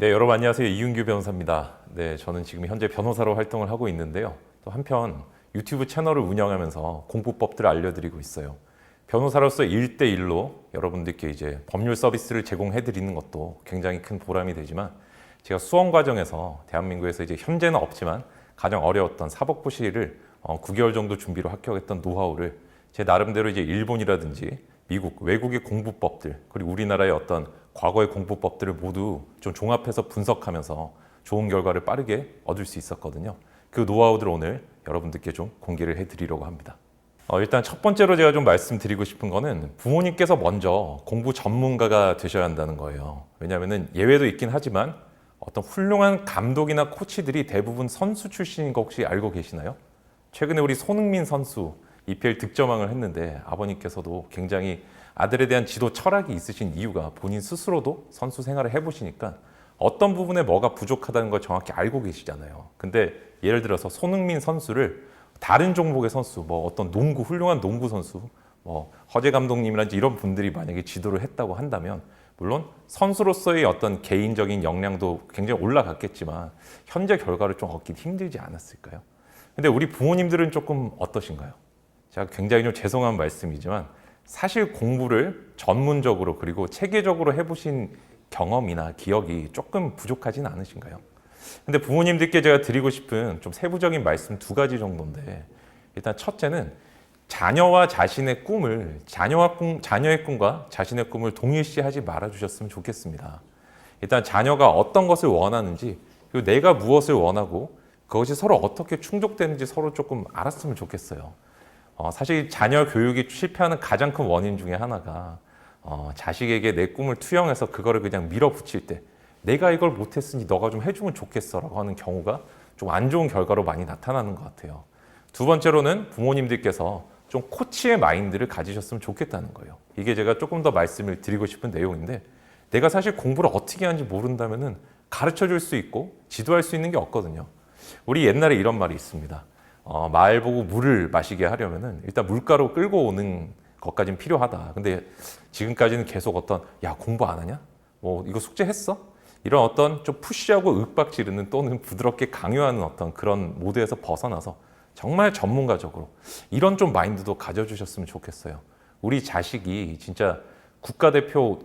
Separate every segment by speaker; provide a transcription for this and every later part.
Speaker 1: 네, 여러분 안녕하세요. 이윤규 변호사입니다. 네, 저는 지금 현재 변호사로 활동을 하고 있는데요. 또 한편 유튜브 채널을 운영하면서 공부법들을 알려드리고 있어요. 변호사로서 1대1로 여러분들께 이제 법률 서비스를 제공해 드리는 것도 굉장히 큰 보람이 되지만 제가 수험 과정에서 대한민국에서 이제 현재는 없지만 가장 어려웠던 사법고시를 9개월 정도 준비로 합격했던 노하우를 제 나름대로 이제 일본이라든지 미국, 외국의 공부법들 그리고 우리나라의 어떤 과거의 공부법들을 모두 좀 종합해서 분석하면서 좋은 결과를 빠르게 얻을 수 있었거든요. 그 노하우들을 오늘 여러분들께 좀 공개를 해드리려고 합니다. 일단 첫 번째로 제가 좀 말씀드리고 싶은 거는 부모님께서 먼저 공부 전문가가 되셔야 한다는 거예요. 왜냐하면 예외도 있긴 하지만 어떤 훌륭한 감독이나 코치들이 대부분 선수 출신인 거 혹시 알고 계시나요? 최근에 우리 손흥민 선수 EPL 득점왕을 했는데 아버님께서도 굉장히 아들에 대한 지도 철학이 있으신 이유가 본인 스스로도 선수 생활을 해보시니까 어떤 부분에 뭐가 부족하다는 걸 정확히 알고 계시잖아요. 근데 예를 들어서 손흥민 선수를 다른 종목의 선수, 뭐 어떤 농구, 훌륭한 농구 선수, 뭐 허재 감독님이라든지 이런 분들이 만약에 지도를 했다고 한다면 물론 선수로서의 어떤 개인적인 역량도 굉장히 올라갔겠지만 현재 결과를 좀 얻기 힘들지 않았을까요? 근데 우리 부모님들은 조금 어떠신가요? 제가 굉장히 좀 죄송한 말씀이지만 사실 공부를 전문적으로 그리고 체계적으로 해보신 경험이나 기억이 조금 부족하진 않으신가요? 근데 부모님들께 제가 드리고 싶은 좀 세부적인 말씀 두 가지 정도인데 일단 첫째는 자녀와 자신의 꿈을 자녀의 꿈과 자신의 꿈을 동일시하지 말아주셨으면 좋겠습니다. 일단 자녀가 어떤 것을 원하는지 그리고 내가 무엇을 원하고 그것이 서로 어떻게 충족되는지 서로 조금 알았으면 좋겠어요. 사실 자녀 교육이 실패하는 가장 큰 원인 중에 하나가 자식에게 내 꿈을 투영해서 그거를 그냥 밀어붙일 때 내가 이걸 못했으니 너가 좀 해주면 좋겠어라고 하는 경우가 좀 안 좋은 결과로 많이 나타나는 것 같아요. 두 번째로는 부모님들께서 좀 코치의 마인드를 가지셨으면 좋겠다는 거예요. 이게 제가 조금 더 말씀을 드리고 싶은 내용인데 내가 사실 공부를 어떻게 하는지 모른다면은 가르쳐 줄 수 있고 지도할 수 있는 게 없거든요. 우리 옛날에 이런 말이 있습니다. 말 보고 물을 마시게 하려면은 일단 물가로 끌고 오는 것까지는 필요하다. 근데 지금까지는 계속 어떤 야 공부 안 하냐? 뭐 이거 숙제했어? 이런 어떤 좀 푸시하고 윽박 지르는 또는 부드럽게 강요하는 어떤 그런 모드에서 벗어나서 정말 전문가적으로 이런 좀 마인드도 가져주셨으면 좋겠어요. 우리 자식이 진짜 국가대표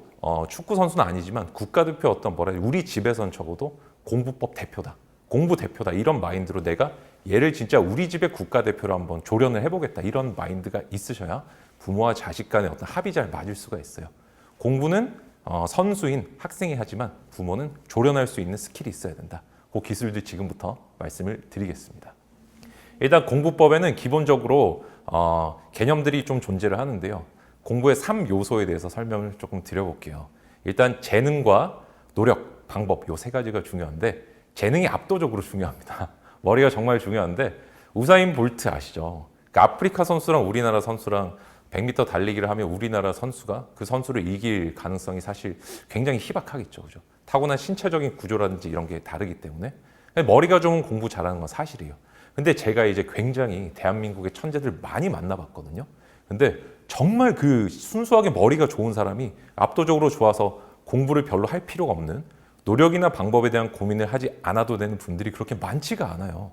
Speaker 1: 축구 선수는 아니지만 국가대표 어떤 우리 집에선 적어도 공부법 대표다. 공부 대표다. 이런 마인드로 내가 얘를 진짜 우리 집의 국가대표로 한번 조련을 해보겠다. 이런 마인드가 있으셔야 부모와 자식 간의 어떤 합이 잘 맞을 수가 있어요. 공부는 선수인 학생이 하지만 부모는 조련할 수 있는 스킬이 있어야 된다. 그 기술들 지금부터 말씀을 드리겠습니다. 일단 공부법에는 기본적으로 개념들이 좀 존재를 하는데요. 공부의 3요소에 대해서 설명을 조금 드려볼게요. 일단 재능과 노력, 방법 요 세 가지가 중요한데 재능이 압도적으로 중요합니다. 머리가 정말 중요한데 우사인 볼트 아시죠? 그러니까 아프리카 선수랑 우리나라 선수랑 100m 달리기를 하면 우리나라 선수가 그 선수를 이길 가능성이 사실 굉장히 희박하겠죠. 그죠? 타고난 신체적인 구조라든지 이런 게 다르기 때문에 머리가 좋은 공부 잘하는 건 사실이에요. 근데 제가 이제 굉장히 대한민국의 천재들 많이 만나봤거든요. 근데 정말 그 순수하게 머리가 좋은 사람이 압도적으로 좋아서 공부를 별로 할 필요가 없는 노력이나 방법에 대한 고민을 하지 않아도 되는 분들이 그렇게 많지가 않아요.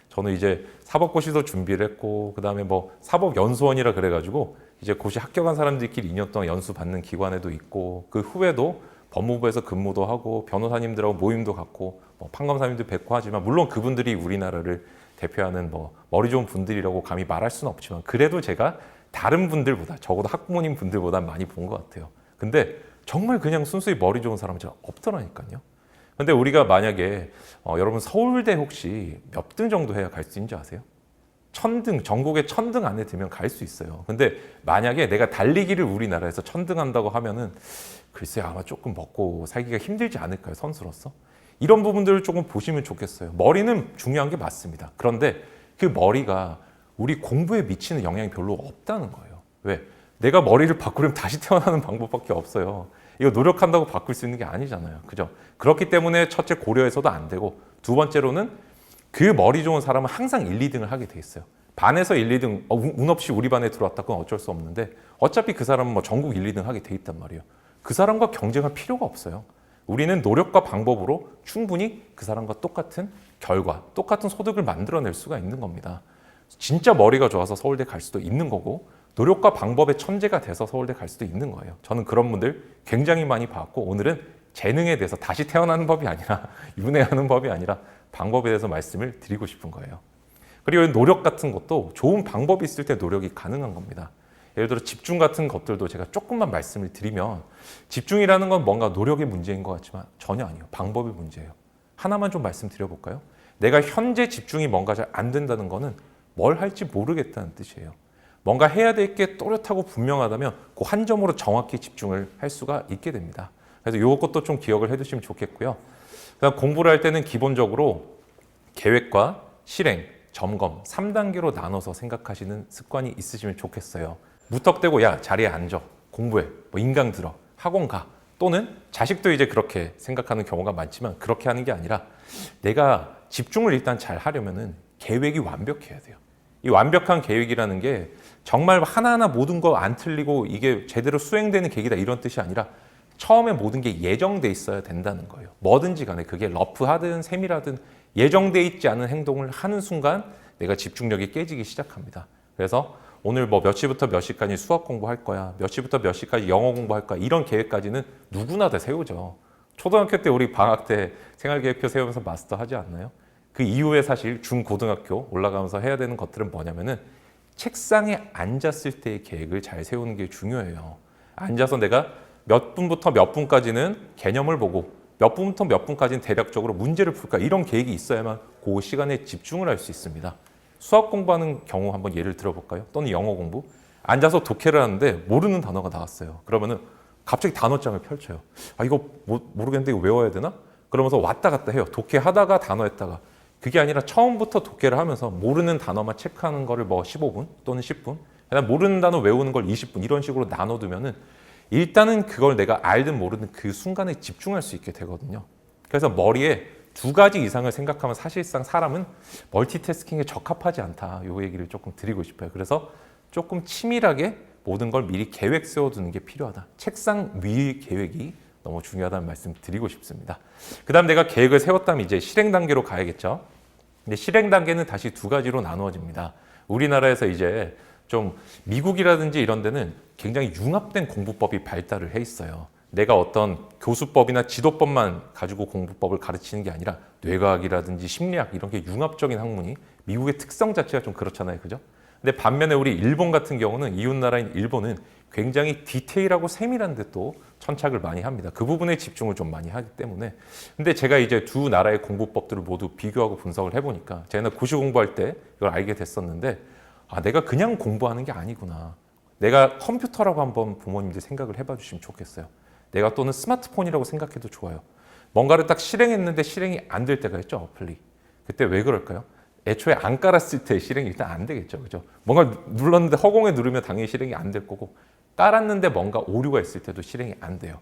Speaker 1: 저는 이제 사법고시도 준비를 했고 그다음에 뭐 사법연수원이라 그래가지고 이제 고시 합격한 사람들끼리 2년 동안 연수 받는 기관에도 있고 그 후에도 법무부에서 근무도 하고 변호사님들하고 모임도 갖고 뭐 판검사님들 뵙고 하지만 물론 그분들이 우리나라를 대표하는 뭐 머리 좋은 분들이라고 감히 말할 수는 없지만 그래도 제가 다른 분들보다 적어도 학부모님 분들보다 많이 본 것 같아요. 근데 정말 그냥 순수히 머리 좋은 사람은 잘 없더라니까요. 근데 우리가 만약에 여러분 서울대 혹시 몇 등 정도 해야 갈 수 있는지 아세요? 1000등, 전국에 1000등 안에 들면 갈 수 있어요. 근데 만약에 내가 달리기를 우리나라에서 1000등 한다고 하면은 글쎄요 아마 조금 먹고 살기가 힘들지 않을까요, 선수로서? 이런 부분들을 조금 보시면 좋겠어요. 머리는 중요한 게 맞습니다. 그런데 그 머리가 우리 공부에 미치는 영향이 별로 없다는 거예요. 왜? 내가 머리를 바꾸려면 다시 태어나는 방법밖에 없어요. 이거 노력한다고 바꿀 수 있는 게 아니잖아요. 그죠? 그렇기 때문에 첫째 고려해서도 안 되고 두 번째로는 그 머리 좋은 사람은 항상 1, 2등을 하게 돼 있어요. 반에서 1, 2등 운 없이 우리 반에 들어왔다 그건 어쩔 수 없는데 어차피 그 사람은 뭐 전국 1, 2등 하게 돼 있단 말이에요. 그 사람과 경쟁할 필요가 없어요. 우리는 노력과 방법으로 충분히 그 사람과 똑같은 결과, 똑같은 소득을 만들어낼 수가 있는 겁니다. 진짜 머리가 좋아서 서울대 갈 수도 있는 거고 노력과 방법의 천재가 돼서 서울대 갈 수도 있는 거예요. 저는 그런 분들 굉장히 많이 봤고 오늘은 재능에 대해서 다시 태어나는 법이 아니라 윤회하는 법이 아니라 방법에 대해서 말씀을 드리고 싶은 거예요. 그리고 노력 같은 것도 좋은 방법이 있을 때 노력이 가능한 겁니다. 예를 들어 집중 같은 것들도 제가 조금만 말씀을 드리면 집중이라는 건 뭔가 노력의 문제인 것 같지만 전혀 아니에요. 방법의 문제예요. 하나만 좀 말씀드려볼까요? 내가 현재 집중이 뭔가 잘 안 된다는 거는 뭘 할지 모르겠다는 뜻이에요. 뭔가 해야 될 게 또렷하고 분명하다면 그 한 점으로 정확히 집중을 할 수가 있게 됩니다. 그래서 이것도 좀 기억을 해두시면 좋겠고요. 그다음 공부를 할 때는 기본적으로 계획과 실행, 점검 3단계로 나눠서 생각하시는 습관이 있으시면 좋겠어요. 무턱대고 야 자리에 앉아 공부해 뭐 인강 들어 학원 가 또는 자식도 이제 그렇게 생각하는 경우가 많지만 그렇게 하는 게 아니라 내가 집중을 일단 잘 하려면은 계획이 완벽해야 돼요. 이 완벽한 계획이라는 게 정말 하나하나 모든 거 안 틀리고 이게 제대로 수행되는 계획이다 이런 뜻이 아니라 처음에 모든 게 예정돼 있어야 된다는 거예요. 뭐든지 간에 그게 러프하든 세밀하든 예정돼 있지 않은 행동을 하는 순간 내가 집중력이 깨지기 시작합니다. 그래서 오늘 뭐 몇 시부터 몇 시까지 수학 공부할 거야, 몇 시부터 몇 시까지 영어 공부할 거야 이런 계획까지는 누구나 다 세우죠. 초등학교 때 우리 방학 때 생활계획표 세우면서 마스터 하지 않나요? 그 이후에 사실 중고등학교 올라가면서 해야 되는 것들은 뭐냐면은 책상에 앉았을 때의 계획을 잘 세우는 게 중요해요. 앉아서 내가 몇 분부터 몇 분까지는 개념을 보고 몇 분부터 몇 분까지는 대략적으로 문제를 풀까 이런 계획이 있어야만 그 시간에 집중을 할 수 있습니다. 수학 공부하는 경우 한번 예를 들어볼까요? 또는 영어 공부 앉아서 독해를 하는데 모르는 단어가 나왔어요. 그러면은 갑자기 단어장을 펼쳐요. 아 이거 모르겠는데 이거 외워야 되나? 그러면서 왔다 갔다 해요. 독해하다가 단어 했다가 그게 아니라 처음부터 독해를 하면서 모르는 단어만 체크하는 거를 뭐 15분 또는 10분 그다음 모르는 단어 외우는 걸 20분 이런 식으로 나눠두면은 일단은 그걸 내가 알든 모르든 그 순간에 집중할 수 있게 되거든요. 그래서 머리에 두 가지 이상을 생각하면 사실상 사람은 멀티태스킹에 적합하지 않다. 이 얘기를 조금 드리고 싶어요. 그래서 조금 치밀하게 모든 걸 미리 계획 세워두는 게 필요하다. 책상 위 계획이 너무 중요하다는 말씀 드리고 싶습니다. 그 다음 내가 계획을 세웠다면 이제 실행 단계로 가야겠죠. 근데 실행 단계는 다시 두 가지로 나누어집니다. 우리나라에서 이제 좀 미국이라든지 이런 데는 굉장히 융합된 공부법이 발달을 해 있어요. 내가 어떤 교수법이나 지도법만 가지고 공부법을 가르치는 게 아니라 뇌과학이라든지 심리학 이런 게 융합적인 학문이 미국의 특성 자체가 좀 그렇잖아요. 그죠? 근데 반면에 우리 일본 같은 경우는 이웃나라인 일본은 굉장히 디테일하고 세밀한 데 또 천착을 많이 합니다. 그 부분에 집중을 좀 많이 하기 때문에. 근데 제가 이제 두 나라의 공부법들을 모두 비교하고 분석을 해보니까 제가 고시 공부할 때 이걸 알게 됐었는데 아, 내가 그냥 공부하는 게 아니구나. 내가 컴퓨터라고 한번 부모님들 생각을 해봐 주시면 좋겠어요. 내가 또는 스마트폰이라고 생각해도 좋아요. 뭔가를 딱 실행했는데 실행이 안 될 때가 있죠, 어플이. 그때 왜 그럴까요? 애초에 안 깔았을 때 실행이 일단 안 되겠죠, 그죠? 뭔가 눌렀는데 허공에 누르면 당연히 실행이 안 될 거고 깔았는데 뭔가 오류가 있을 때도 실행이 안 돼요.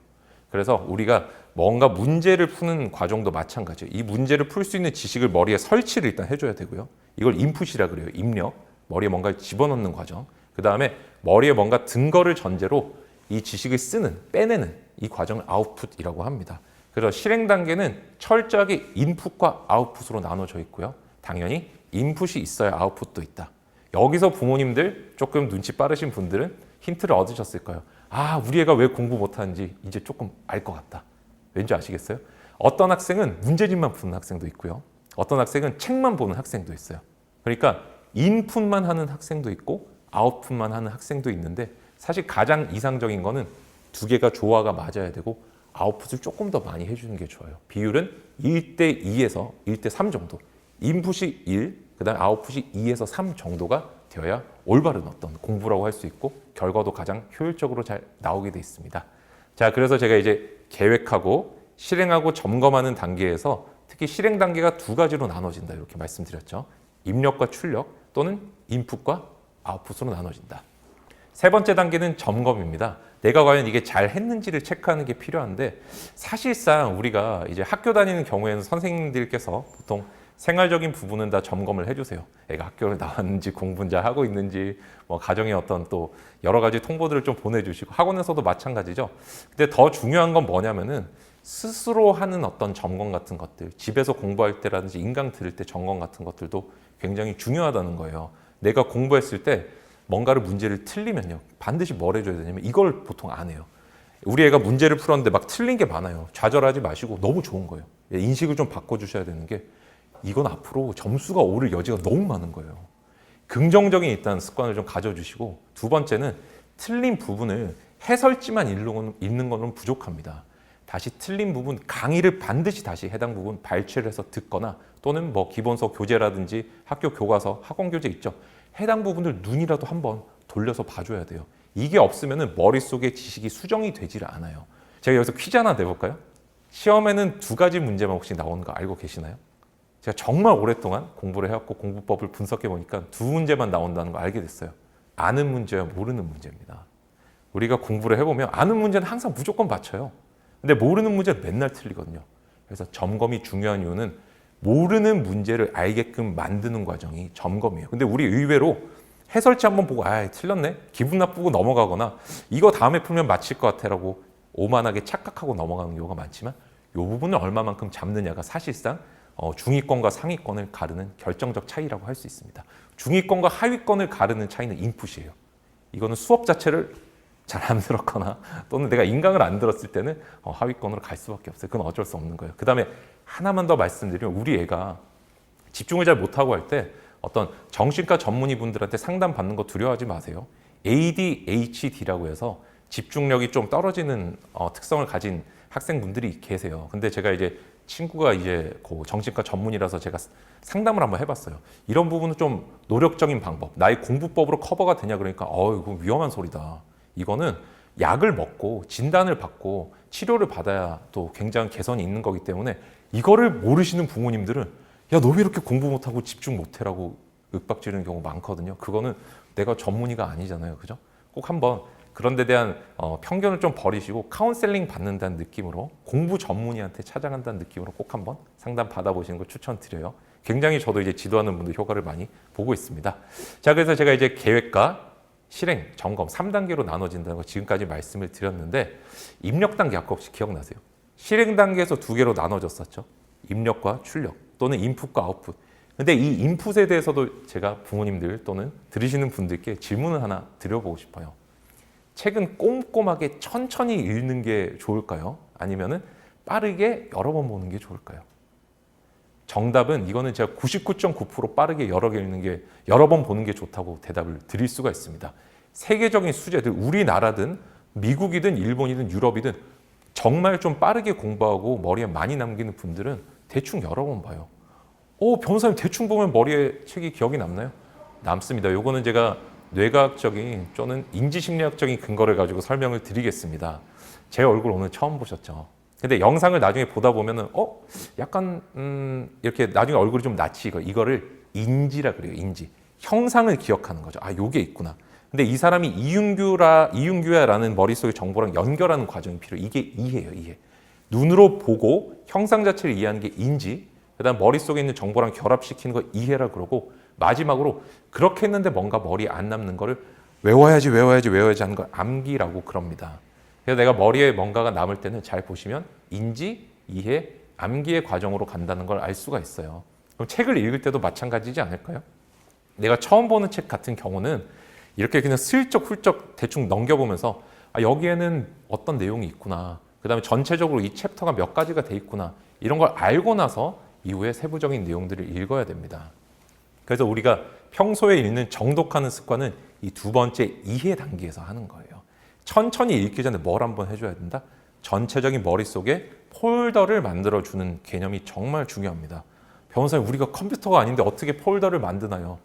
Speaker 1: 그래서 우리가 뭔가 문제를 푸는 과정도 마찬가지예요. 이 문제를 풀 수 있는 지식을 머리에 설치를 일단 해줘야 되고요. 이걸 인풋이라 그래요, 입력. 머리에 뭔가를 집어넣는 과정. 그 다음에 머리에 뭔가 든 거를 전제로 이 지식을 쓰는, 빼내는 이 과정을 아웃풋이라고 합니다. 그래서 실행 단계는 철저하게 인풋과 아웃풋으로 나눠져 있고요. 당연히 인풋이 있어야 아웃풋도 있다. 여기서 부모님들 조금 눈치 빠르신 분들은 힌트를 얻으셨을 거예요. 아, 우리 애가 왜 공부 못하는지 이제 조금 알 것 같다. 왠지 아시겠어요? 어떤 학생은 문제집만 푸는 학생도 있고요. 어떤 학생은 책만 보는 학생도 있어요. 그러니까 인풋만 하는 학생도 있고 아웃풋만 하는 학생도 있는데 사실 가장 이상적인 거는 두 개가 조화가 맞아야 되고 아웃풋을 조금 더 많이 해주는 게 좋아요. 비율은 1대2에서 1대3 정도. 인풋이 1, 그 다음에 아웃풋이 2에서 3 정도가 되어야 올바른 어떤 공부라고 할 수 있고 결과도 가장 효율적으로 잘 나오게 돼 있습니다. 자, 그래서 제가 이제 계획하고 실행하고 점검하는 단계에서 특히 실행 단계가 두 가지로 나눠진다 이렇게 말씀드렸죠. 입력과 출력 또는 인풋과 아웃풋으로 나눠진다. 세 번째 단계는 점검입니다. 내가 과연 이게 잘 했는지를 체크하는 게 필요한데 사실상 우리가 이제 학교 다니는 경우에는 선생님들께서 보통 생활적인 부분은 다 점검을 해주세요. 애가 학교를 나왔는지 공부는 잘 하고 있는지 뭐 가정의 어떤 또 여러 가지 통보들을 좀 보내주시고 학원에서도 마찬가지죠. 근데 더 중요한 건 뭐냐면은 스스로 하는 어떤 점검 같은 것들, 집에서 공부할 때라든지 인강 들을 때 점검 같은 것들도 굉장히 중요하다는 거예요. 내가 공부했을 때 뭔가를 문제를 틀리면요, 반드시 뭘 해줘야 되냐면 이걸 보통 안 해요. 우리 애가 문제를 풀었는데 막 틀린 게 많아요. 좌절하지 마시고 너무 좋은 거예요. 인식을 좀 바꿔주셔야 되는 게 이건 앞으로 점수가 오를 여지가 너무 많은 거예요. 긍정적인 일단 습관을 좀 가져주시고, 두 번째는 틀린 부분을 해설지만 읽는 거는 부족합니다. 다시 틀린 부분, 강의를 반드시 다시 해당 부분 발췌를 해서 듣거나 또는 뭐 기본서 교재라든지 학교 교과서, 학원 교재 있죠. 해당 부분을 눈이라도 한번 돌려서 봐줘야 돼요. 이게 없으면 머릿속에 지식이 수정이 되질 않아요. 제가 여기서 퀴즈 하나 내볼까요? 시험에는 두 가지 문제만 혹시 나오는 거 알고 계시나요? 제가 정말 오랫동안 공부를 해왔고 공부법을 분석해 보니까 두 문제만 나온다는 거 알게 됐어요. 아는 문제와 모르는 문제입니다. 우리가 공부를 해보면 아는 문제는 항상 무조건 맞춰요. 근데 모르는 문제는 맨날 틀리거든요. 그래서 점검이 중요한 이유는 모르는 문제를 알게끔 만드는 과정이 점검이에요. 근데 우리 의외로 해설지 한번 보고 틀렸네? 기분 나쁘고 넘어가거나 이거 다음에 풀면 맞힐 것 같아 라고 오만하게 착각하고 넘어가는 경우가 많지만 이 부분을 얼마만큼 잡느냐가 사실상 중위권과 상위권을 가르는 결정적 차이라고 할 수 있습니다. 중위권과 하위권을 가르는 차이는 인풋이에요. 이거는 수업 자체를 잘 안 들었거나 또는 내가 인강을 안 들었을 때는 하위권으로 갈 수밖에 없어요. 그건 어쩔 수 없는 거예요. 그 다음에 하나만 더 말씀드리면 우리 애가 집중을 잘 못하고 할 때 어떤 정신과 전문의 분들한테 상담 받는 거 두려워하지 마세요. ADHD라고 해서 집중력이 좀 떨어지는 특성을 가진 학생분들이 계세요. 근데 제가 이제 친구가 이제 정신과 전문이라서 제가 상담을 한번 해봤어요. 이런 부분은 좀 노력적인 방법, 나의 공부법으로 커버가 되냐 그러니까 이거 위험한 소리다. 이거는 약을 먹고 진단을 받고 치료를 받아야 또 굉장한 개선이 있는 거기 때문에 이거를 모르시는 부모님들은 야, 너 왜 이렇게 공부 못하고 집중 못해라고 윽박지르는 경우 많거든요. 그거는 내가 전문의가 아니잖아요. 그죠? 꼭 한번 그런 데 대한 편견을 좀 버리시고 카운셀링 받는다는 느낌으로 공부 전문의한테 찾아간다는 느낌으로 꼭 한번 상담 받아보시는 걸 추천드려요. 굉장히 저도 이제 지도하는 분들 효과를 많이 보고 있습니다. 자, 그래서 제가 이제 계획과 실행, 점검 3단계로 나눠진다는 거 지금까지 말씀을 드렸는데 입력 단계 아까 혹시 기억나세요? 실행 단계에서 두 개로 나눠졌었죠. 입력과 출력 또는 인풋과 아웃풋. 근데 이 인풋에 대해서도 제가 부모님들 또는 들으시는 분들께 질문을 하나 드려보고 싶어요. 책은 꼼꼼하게 천천히 읽는 게 좋을까요? 아니면은 빠르게 여러 번 보는 게 좋을까요? 정답은 이거는 제가 99.9% 빠르게 여러 개 읽는 게 여러 번 보는 게 좋다고 대답을 드릴 수가 있습니다. 세계적인 수재들, 우리나라든 미국이든 일본이든 유럽이든 정말 좀 빠르게 공부하고 머리에 많이 남기는 분들은 대충 여러 번 봐요. 변호사님 대충 보면 머리에 책이 기억이 남나요? 남습니다. 요거는 제가 뇌과학적인 또는 인지심리학적인 근거를 가지고 설명을 드리겠습니다. 제 얼굴 오늘 처음 보셨죠? 근데 영상을 나중에 보다 보면은 약간 이렇게 나중에 얼굴이 좀 낯이 이거를 인지라 그래요. 인지. 형상을 기억하는 거죠. 요게 있구나. 근데 이 사람이 이윤규야라는 머릿속의 정보랑 연결하는 과정이 필요해요. 이게 이해예요. 이해. 눈으로 보고 형상 자체를 이해하는 게 인지, 그다음 머릿속에 있는 정보랑 결합시키는 거 이해라 그러고, 마지막으로 그렇게 했는데 뭔가 머리에 안 남는 거를 외워야지 하는 걸 암기라고 그럽니다. 그래서 내가 머리에 뭔가가 남을 때는 잘 보시면 인지, 이해, 암기의 과정으로 간다는 걸 알 수가 있어요. 그럼 책을 읽을 때도 마찬가지지 않을까요? 내가 처음 보는 책 같은 경우는 이렇게 그냥 슬쩍 훌쩍 대충 넘겨보면서 여기에는 어떤 내용이 있구나, 그 다음에 전체적으로 이 챕터가 몇 가지가 돼 있구나, 이런 걸 알고 나서 이후에 세부적인 내용들을 읽어야 됩니다. 그래서 우리가 평소에 읽는 정독하는 습관은 이 두 번째 이해 단계에서 하는 거예요. 천천히 읽기 전에 뭘 한번 해줘야 된다? 전체적인 머릿속에 폴더를 만들어주는 개념이 정말 중요합니다. 변호사님, 우리가 컴퓨터가 아닌데 어떻게 폴더를 만드나요?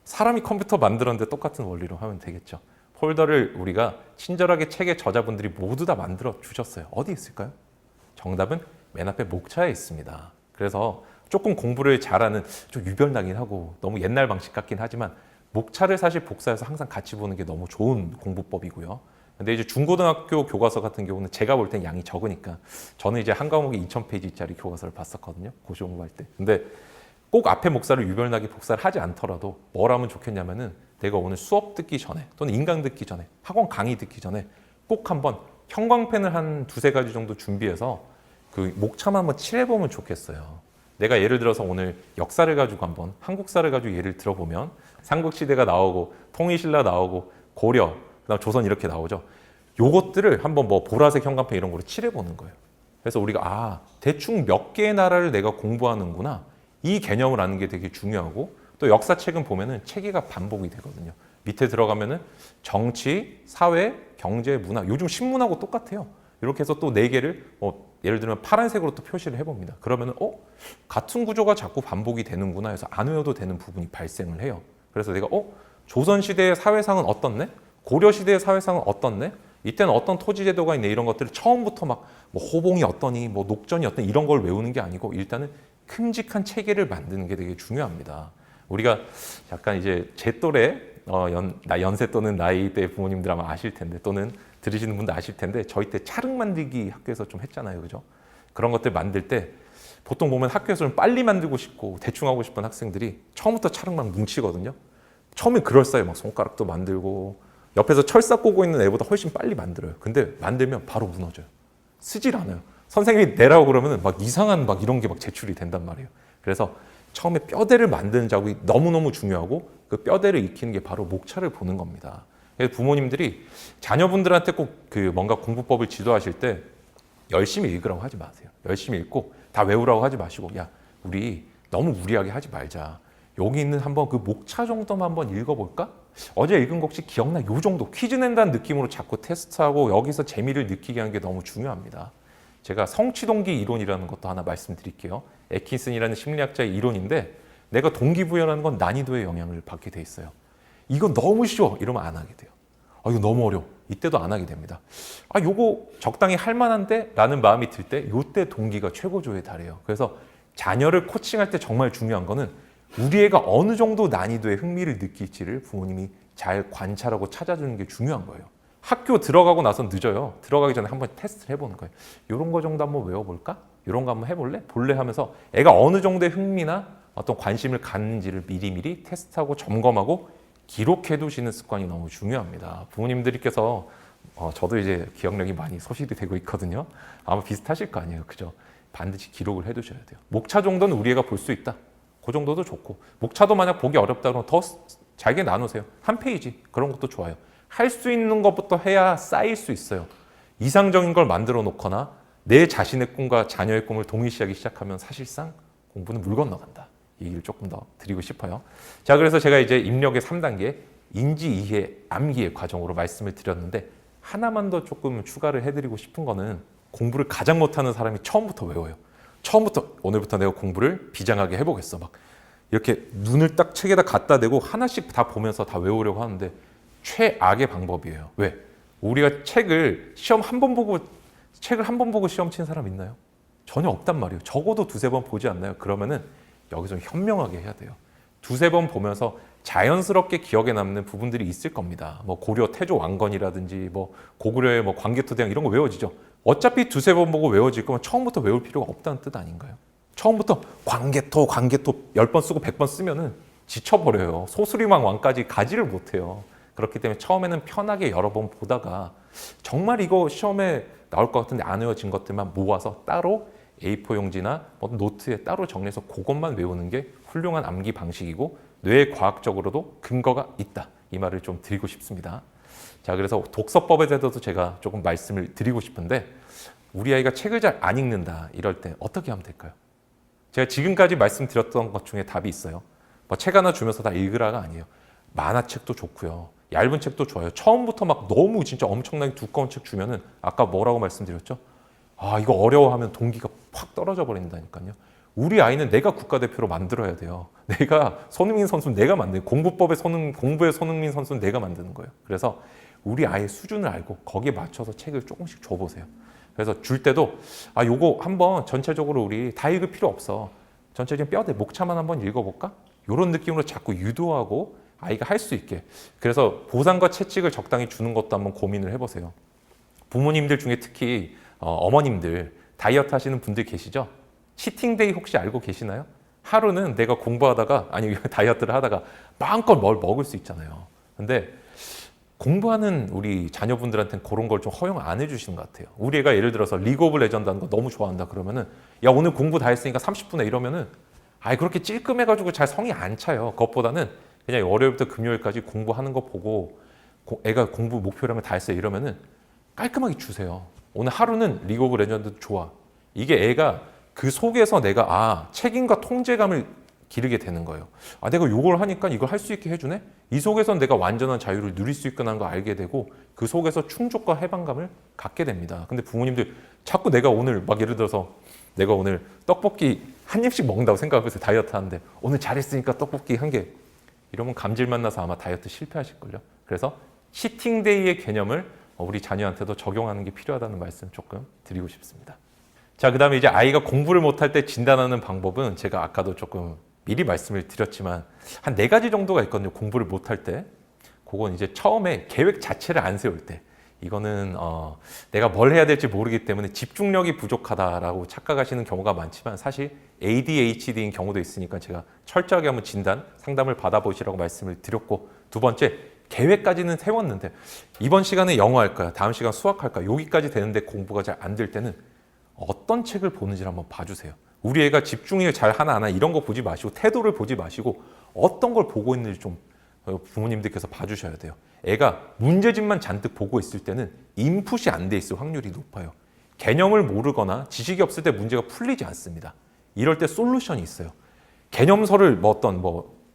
Speaker 1: 사람이 컴퓨터 만들었는데 똑같은 원리로 하면 되겠죠. 폴더를 우리가 친절하게 책의 저자분들이 모두 다 만들어 주셨어요. 어디 있을까요? 정답은 맨 앞에 목차에 있습니다. 그래서 조금 공부를 잘하는, 좀 유별나긴 하고 너무 옛날 방식 같긴 하지만 목차를 사실 복사해서 항상 같이 보는 게 너무 좋은 공부법이고요. 근데 이제 중고등학교 교과서 같은 경우는 제가 볼 땐 양이 적으니까 저는 이제 한 과목에 2,000페이지짜리 교과서를 봤었거든요. 고시 공부할 때. 근데 꼭 앞에 목사를 유별나게 복사를 하지 않더라도 뭘 하면 좋겠냐면은 내가 오늘 수업 듣기 전에 또는 인강 듣기 전에 학원 강의 듣기 전에 꼭 한번 형광펜을 한 두세 가지 정도 준비해서 그 목차만 한번 칠해보면 좋겠어요. 내가 예를 들어서 오늘 역사를 가지고 한번 한국사를 가지고 예를 들어보면 삼국시대가 나오고 통일신라 나오고 고려, 그다음 조선 이렇게 나오죠. 요것들을 한번 뭐 보라색 형광펜 이런 거로 칠해보는 거예요. 그래서 우리가 대충 몇 개의 나라를 내가 공부하는구나 이 개념을 아는 게 되게 중요하고 또 역사책은 보면은 체계가 반복이 되거든요. 밑에 들어가면은 정치, 사회, 경제, 문화 요즘 신문하고 똑같아요. 이렇게 해서 또 네 개를 예를 들면 파란색으로 또 표시를 해봅니다. 그러면은 같은 구조가 자꾸 반복이 되는구나 해서 안 외워도 되는 부분이 발생을 해요. 그래서 내가 조선시대의 사회상은 어떻네? 고려시대의 사회상은 어떻네? 이때는 어떤 토지제도가 있네 이런 것들을 처음부터 막 뭐 호봉이 어떠니 뭐 녹전이 어떠니 이런 걸 외우는 게 아니고 일단은 큼직한 체계를 만드는 게 되게 중요합니다. 우리가 약간 이제 제 또래 연세 또는 나이대 부모님들 아마 아실 텐데 또는 들으시는 분들 아실 텐데 저희 때 차륵 만들기 학교에서 좀 했잖아요. 그죠? 그런 것들 만들 때 보통 보면 학교에서 좀 빨리 만들고 싶고 대충 하고 싶은 학생들이 처음부터 차륵 막 뭉치거든요. 처음엔 그럴싸해요. 막 손가락도 만들고 옆에서 철사 꼬고 있는 애보다 훨씬 빨리 만들어요. 근데 만들면 바로 무너져요. 쓰질 않아요. 선생님이 내라고 그러면 막 이상한 막 이런 게 막 제출이 된단 말이에요. 그래서 처음에 뼈대를 만드는 작업이 너무너무 중요하고 그 뼈대를 익히는 게 바로 목차를 보는 겁니다. 그래서 부모님들이 자녀분들한테 꼭 그 뭔가 공부법을 지도하실 때 열심히 읽으라고 하지 마세요. 열심히 읽고 다 외우라고 하지 마시고 야 우리 너무 무리하게 하지 말자. 여기 있는 한번 그 목차 정도만 한번 읽어볼까? 어제 읽은 거 혹시 기억나? 요 정도 퀴즈 낸다는 느낌으로 자꾸 테스트하고 여기서 재미를 느끼게 하는 게 너무 중요합니다. 제가 성취동기 이론이라는 것도 하나 말씀드릴게요. 애킨슨이라는 심리학자의 이론인데 내가 동기부여라는 건 난이도의 영향을 받게 돼 있어요. 이거 너무 쉬워 이러면 안 하게 돼요. 이거 너무 어려워 이때도 안 하게 됩니다. 요거 적당히 할 만한데 라는 마음이 들 때 요때 동기가 최고조에 달해요. 그래서 자녀를 코칭할 때 정말 중요한 거는 우리 애가 어느 정도 난이도의 흥미를 느낄지를 부모님이 잘 관찰하고 찾아주는 게 중요한 거예요. 학교 들어가고 나서 늦어요. 들어가기 전에 한번 테스트를 해보는 거예요. 이런 거 정도 한번 외워볼까? 이런 거 한번 해볼래? 볼래? 하면서 애가 어느 정도의 흥미나 어떤 관심을 갖는지를 미리미리 테스트하고 점검하고 기록해 두시는 습관이 너무 중요합니다. 부모님들께서 저도 이제 기억력이 많이 소실이 되고 있거든요. 아마 비슷하실 거 아니에요. 그죠? 반드시 기록을 해 두셔야 돼요. 목차 정도는 우리 애가 볼 수 있다. 그 정도도 좋고 목차도 만약 보기 어렵다 그러면 더 잘게 나누세요. 한 페이지 그런 것도 좋아요. 할 수 있는 것부터 해야 쌓일 수 있어요. 이상적인 걸 만들어 놓거나 내 자신의 꿈과 자녀의 꿈을 동일시하기 시작하면 사실상 공부는 물 건너간다. 이 얘기를 조금 더 드리고 싶어요. 자, 그래서 제가 이제 입력의 3단계 인지, 이해, 암기의 과정으로 말씀을 드렸는데 하나만 더 조금 추가를 해드리고 싶은 거는 공부를 가장 못하는 사람이 처음부터 외워요. 처음부터 오늘부터 내가 공부를 비장하게 해보겠어. 막 이렇게 눈을 딱 책에다 갖다 대고 하나씩 다 보면서 다 외우려고 하는데 최악의 방법이에요. 왜? 우리가 시험 한 번 보고 시험 친 사람 있나요? 전혀 없단 말이에요. 적어도 두세 번 보지 않나요? 그러면은 여기서 현명하게 해야 돼요. 두세 번 보면서 자연스럽게 기억에 남는 부분들이 있을 겁니다. 뭐 고려 태조 왕건이라든지 뭐 고구려의 뭐 광개토대왕 이런 거 외워지죠. 어차피 두세 번 보고 외워질 거면 처음부터 외울 필요가 없다는 뜻 아닌가요? 처음부터 광개토 10번 쓰고 100번 쓰면은 지쳐버려요. 소수리망 왕까지 가지를 못해요. 그렇기 때문에 처음에는 편하게 여러 번 보다가 정말 이거 시험에 나올 것 같은데 안 외워진 것들만 모아서 따로 A4 용지나 노트에 따로 정리해서 그것만 외우는 게 훌륭한 암기 방식이고 뇌에 과학적으로도 근거가 있다. 이 말을 좀 드리고 싶습니다. 자, 그래서 독서법에 대해서도 제가 조금 말씀을 드리고 싶은데 우리 아이가 책을 잘 안 읽는다 이럴 때 어떻게 하면 될까요? 제가 지금까지 말씀드렸던 것 중에 답이 있어요. 뭐 책 하나 주면서 다 읽으라가 아니에요. 만화책도 좋고요. 얇은 책도 좋아요. 처음부터 막 너무 진짜 엄청나게 두꺼운 책 주면은 아까 뭐라고 말씀드렸죠? 이거 어려워하면 동기가 확 떨어져 버린다니까요. 우리 아이는 내가 국가대표로 만들어야 돼요. 내가 손흥민 선수는 내가 만드는 공부의 손흥민 선수는 내가 만드는 거예요. 그래서 우리 아이의 수준을 알고 거기에 맞춰서 책을 조금씩 줘보세요. 그래서 줄 때도 요거 한번 전체적으로 우리 다 읽을 필요 없어. 전체적인 뼈대 목차만 한번 읽어볼까? 이런 느낌으로 자꾸 유도하고 아이가 할 수 있게. 그래서 보상과 채찍을 적당히 주는 것도 한번 고민을 해보세요. 부모님들 중에 특히 어머님들 다이어트 하시는 분들 계시죠? 치팅데이 혹시 알고 계시나요? 하루는 내가 공부하다가 다이어트를 하다가 마음껏 뭘 먹을 수 있잖아요. 근데 공부하는 우리 자녀분들한테는 그런 걸 좀 허용 안 해주시는 것 같아요. 우리 애가 예를 들어서 리그 오브 레전드 하는 거 너무 좋아한다 그러면은 야 오늘 공부 다 했으니까 30분에 이러면은 아이 그렇게 찔끔해가지고 잘 성이 안 차요. 그것보다는 그냥 월요일부터 금요일까지 공부하는 거 보고 애가 공부 목표량을 다 했어요 이러면은 깔끔하게 주세요. 오늘 하루는 리그 오브 레전드 좋아. 이게 애가 그 속에서 내가 책임과 통제감을 기르게 되는 거예요. 내가 이걸 하니까 이걸 할 수 있게 해주네? 이 속에서 내가 완전한 자유를 누릴 수 있구나 하는 걸 알게 되고 그 속에서 충족과 해방감을 갖게 됩니다. 근데 부모님들 자꾸 내가 오늘 막 예를 들어서 내가 오늘 떡볶이 한 입씩 먹는다고 생각하면서 다이어트 하는데 오늘 잘했으니까 떡볶이 한 개. 이러면 감질만 나서 아마 다이어트 실패하실걸요. 그래서 치팅데이의 개념을 우리 자녀한테도 적용하는 게 필요하다는 말씀 조금 드리고 싶습니다. 자, 그 다음에 이제 아이가 공부를 못할 때 진단하는 방법은 제가 아까도 조금 미리 말씀을 드렸지만 한 4가지 정도가 있거든요. 공부를 못할 때. 그건 이제 처음에 계획 자체를 안 세울 때. 이거는 내가 뭘 해야 될지 모르기 때문에 집중력이 부족하다라고 착각하시는 경우가 많지만 사실 ADHD인 경우도 있으니까 제가 철저하게 한번 진단, 상담을 받아보시라고 말씀을 드렸고 두 번째, 계획까지는 세웠는데 이번 시간에 영어 할까요? 다음 시간 수학 할까요? 여기까지 되는데 공부가 잘 안 될 때는 어떤 책을 보는지를 한번 봐주세요. 우리 애가 집중을 잘 하나 안 하나 이런 거 보지 마시고 태도를 보지 마시고 어떤 걸 보고 있는지 좀 부모님들께서 봐주셔야 돼요. 애가 문제집만 잔뜩 보고 있을 때는 인풋이 안 돼 있을 확률이 높아요. 개념을 모르거나 지식이 없을 때 문제가 풀리지 않습니다. 이럴 때 솔루션이 있어요. 개념서를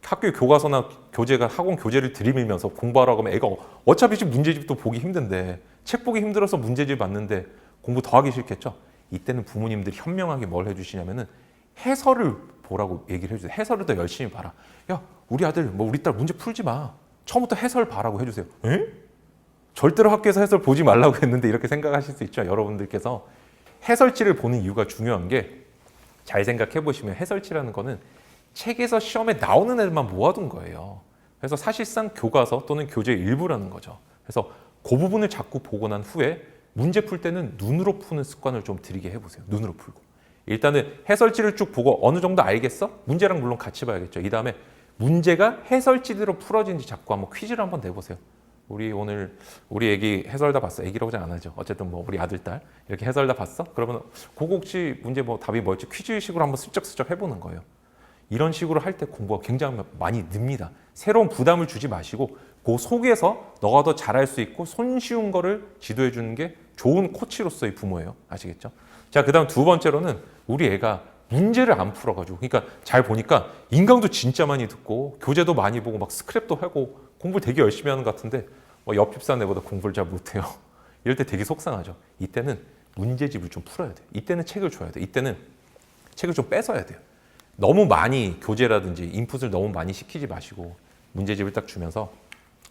Speaker 1: 학교 교과서나 교재가 학원 교재를 들이밀면서 공부하라고 하면 애가 어차피 지금 문제집도 보기 힘든데 책 보기 힘들어서 문제집 봤는데 공부 더 하기 싫겠죠? 이때는 부모님들이 현명하게 뭘 해주시냐면은 해설을 보라고 얘기를 해주세요. 해설을 더 열심히 봐라. 야, 우리 아들, 우리 딸 문제 풀지 마. 처음부터 해설 봐라고 해주세요. 에? 절대로 학교에서 해설 보지 말라고 했는데 이렇게 생각하실 수 있죠. 여러분들께서 해설지를 보는 이유가 중요한 게 잘 생각해 보시면 해설지라는 거는 책에서 시험에 나오는 애들만 모아둔 거예요. 그래서 사실상 교과서 또는 교재의 일부라는 거죠. 그래서 그 부분을 자꾸 보고 난 후에 문제 풀 때는 눈으로 푸는 습관을 좀 들이게 해보세요. 눈으로 풀고. 일단은 해설지를 쭉 보고 어느 정도 알겠어? 문제랑 물론 같이 봐야겠죠. 이 다음에 문제가 해설지대로 풀어진지 자꾸 한번 퀴즈를 한번 내보세요. 우리 애기 해설 다 봤어. 애기라고 잘 안 하죠. 어쨌든 우리 아들, 딸 이렇게 해설 다 봤어? 그러면 그거 혹시 문제 답이 뭘지 퀴즈식으로 한번 슬쩍슬쩍 해보는 거예요. 이런 식으로 할 때 공부가 굉장히 많이 늡니다. 새로운 부담을 주지 마시고 그 속에서 너가 더 잘할 수 있고 손쉬운 거를 지도해 주는 게 좋은 코치로서의 부모예요. 아시겠죠? 자, 그 다음 두 번째로는 우리 애가 문제를 안 풀어가지고 그러니까 잘 보니까 인강도 진짜 많이 듣고 교재도 많이 보고 막 스크랩도 하고 공부를 되게 열심히 하는 것 같은데 옆 집사람 애보다 공부를 잘 못해요. 이럴 때 되게 속상하죠. 이때는 문제집을 좀 풀어야 돼요. 이때는 책을 줘야 돼요. 이때는 책을 좀 뺏어야 돼요. 너무 많이 교재라든지 인풋을 너무 많이 시키지 마시고 문제집을 딱 주면서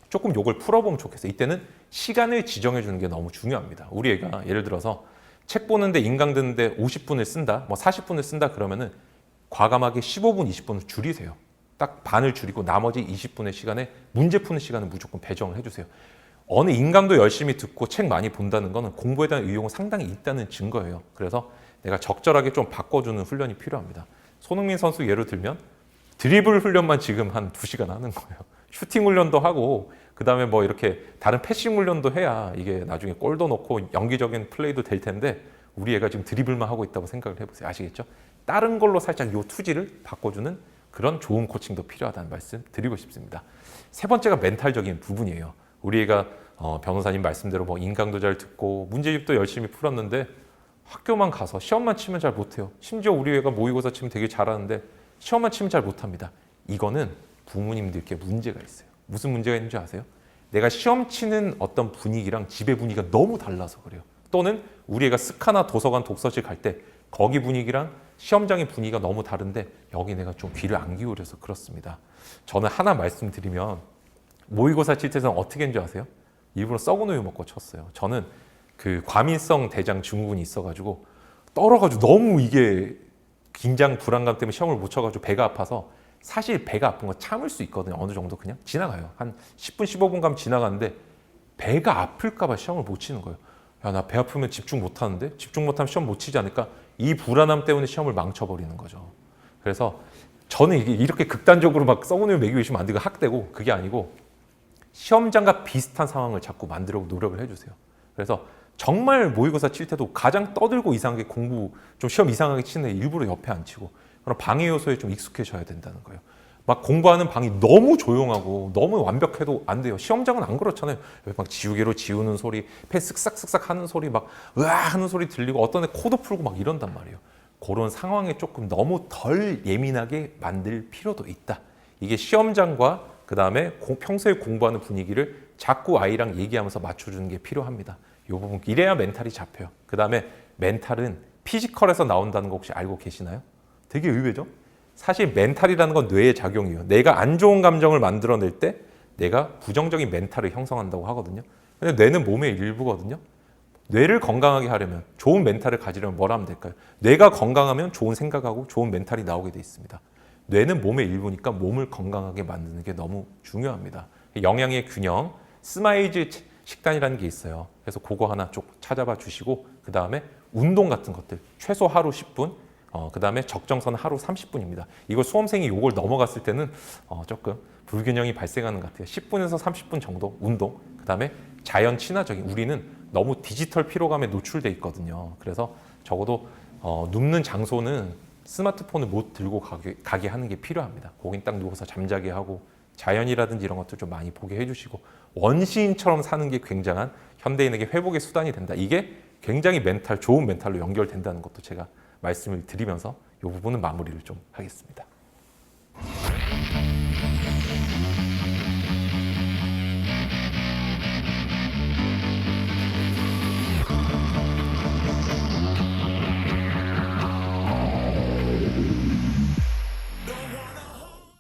Speaker 1: 조금 요걸 풀어보면 좋겠어요. 이때는 시간을 지정해 주는 게 너무 중요합니다. 우리 애가 예를 들어서 책 보는데 인강 듣는데 50분을 쓴다, 40분을 쓴다 그러면은 과감하게 15분, 20분을 줄이세요. 딱 반을 줄이고 나머지 20분의 시간에 문제 푸는 시간을 무조건 배정을 해주세요. 어느 인강도 열심히 듣고 책 많이 본다는 거는 공부에 대한 의욕은 상당히 있다는 증거예요. 그래서 내가 적절하게 좀 바꿔주는 훈련이 필요합니다. 손흥민 선수 예를 들면 드리블 훈련만 지금 한 2시간 하는 거예요. 슈팅 훈련도 하고 그 다음에 이렇게 다른 패싱 훈련도 해야 이게 나중에 골도 넣고 연기적인 플레이도 될 텐데 우리 애가 지금 드리블만 하고 있다고 생각을 해보세요. 아시겠죠? 다른 걸로 살짝 요 투지를 바꿔주는 그런 좋은 코칭도 필요하다는 말씀 드리고 싶습니다. 세 번째가 멘탈적인 부분이에요. 우리 애가 변호사님 말씀대로 인강도 잘 듣고 문제집도 열심히 풀었는데 학교만 가서 시험만 치면 잘 못해요. 심지어 우리 애가 모의고사 치면 되게 잘하는데 시험만 치면 잘 못합니다. 이거는 부모님들께 문제가 있어요. 무슨 문제가 있는지 아세요? 내가 시험 치는 어떤 분위기랑 집의 분위기가 너무 달라서 그래요. 또는 우리 애가 스카나 도서관 독서실 갈 때 거기 분위기랑 시험장의 분위기가 너무 다른데 여기 내가 좀 귀를 안 기울여서 그렇습니다. 저는 하나 말씀드리면 모의고사 칠 때는 어떻게 했는지 아세요? 일부러 썩은 우유 먹고 쳤어요. 저는 그 과민성 대장 증후군이 있어가지고 떨어가지고 너무 이게 긴장 불안감 때문에 시험을 못 쳐가지고 배가 아파서 사실 배가 아픈 거 참을 수 있거든요. 어느 정도 그냥 지나가요. 한 10분 15분 가면 지나가는데 배가 아플까 봐 시험을 못 치는 거예요. 야, 나 배 아프면 집중 못 하는데 집중 못하면 시험 못 치지 않을까? 이 불안함 때문에 시험을 망쳐버리는 거죠. 그래서 저는 이게 이렇게 극단적으로 썩은 우유 먹이고 있으면 안 되고 학대고 그게 아니고 시험장과 비슷한 상황을 자꾸 만들려고 노력을 해주세요. 그래서 정말 모의고사 칠 때도 가장 떠들고 이상하게 공부 좀 시험 이상하게 치는 애 일부러 옆에 안 치고 그런 방해 요소에 좀 익숙해져야 된다는 거예요. 막 공부하는 방이 너무 조용하고 너무 완벽해도 안 돼요. 시험장은 안 그렇잖아요. 막 지우개로 지우는 소리, 펜 쓱싹쓱싹 하는 소리, 막 으아 하는 소리 들리고 어떤 애 코도 풀고 막 이런단 말이에요. 그런 상황에 조금 너무 덜 예민하게 만들 필요도 있다. 이게 시험장과 그 다음에 평소에 공부하는 분위기를 자꾸 아이랑 얘기하면서 맞춰주는 게 필요합니다. 이 부분 이래야 멘탈이 잡혀요. 그 다음에 멘탈은 피지컬에서 나온다는 거 혹시 알고 계시나요? 되게 의외죠? 사실 멘탈이라는 건 뇌의 작용이에요. 내가 안 좋은 감정을 만들어낼 때 내가 부정적인 멘탈을 형성한다고 하거든요. 근데 뇌는 몸의 일부거든요. 뇌를 건강하게 하려면 좋은 멘탈을 가지려면 뭘 하면 될까요? 뇌가 건강하면 좋은 생각하고 좋은 멘탈이 나오게 돼 있습니다. 뇌는 몸의 일부니까 몸을 건강하게 만드는 게 너무 중요합니다. 영양의 균형, 스마이즈 식단이라는 게 있어요. 그래서 그거 하나 쭉 찾아봐 주시고 그 다음에 운동 같은 것들 최소 하루 10분 그 다음에 적정선 하루 30분입니다. 이거 수험생이 이걸 넘어갔을 때는 조금 불균형이 발생하는 것 같아요. 10분에서 30분 정도 운동, 그 다음에 자연 친화적인 우리는 너무 디지털 피로감에 노출돼 있거든요. 그래서 적어도 눕는 장소는 스마트폰을 못 들고 가게 하는 게 필요합니다. 거긴 딱 누워서 잠자게 하고 자연이라든지 이런 것들 좀 많이 보게 해주시고 원시인처럼 사는 게 굉장한 현대인에게 회복의 수단이 된다. 이게 굉장히 좋은 멘탈로 연결된다는 것도 제가 말씀을 드리면서 이 부분은 마무리를 좀 하겠습니다.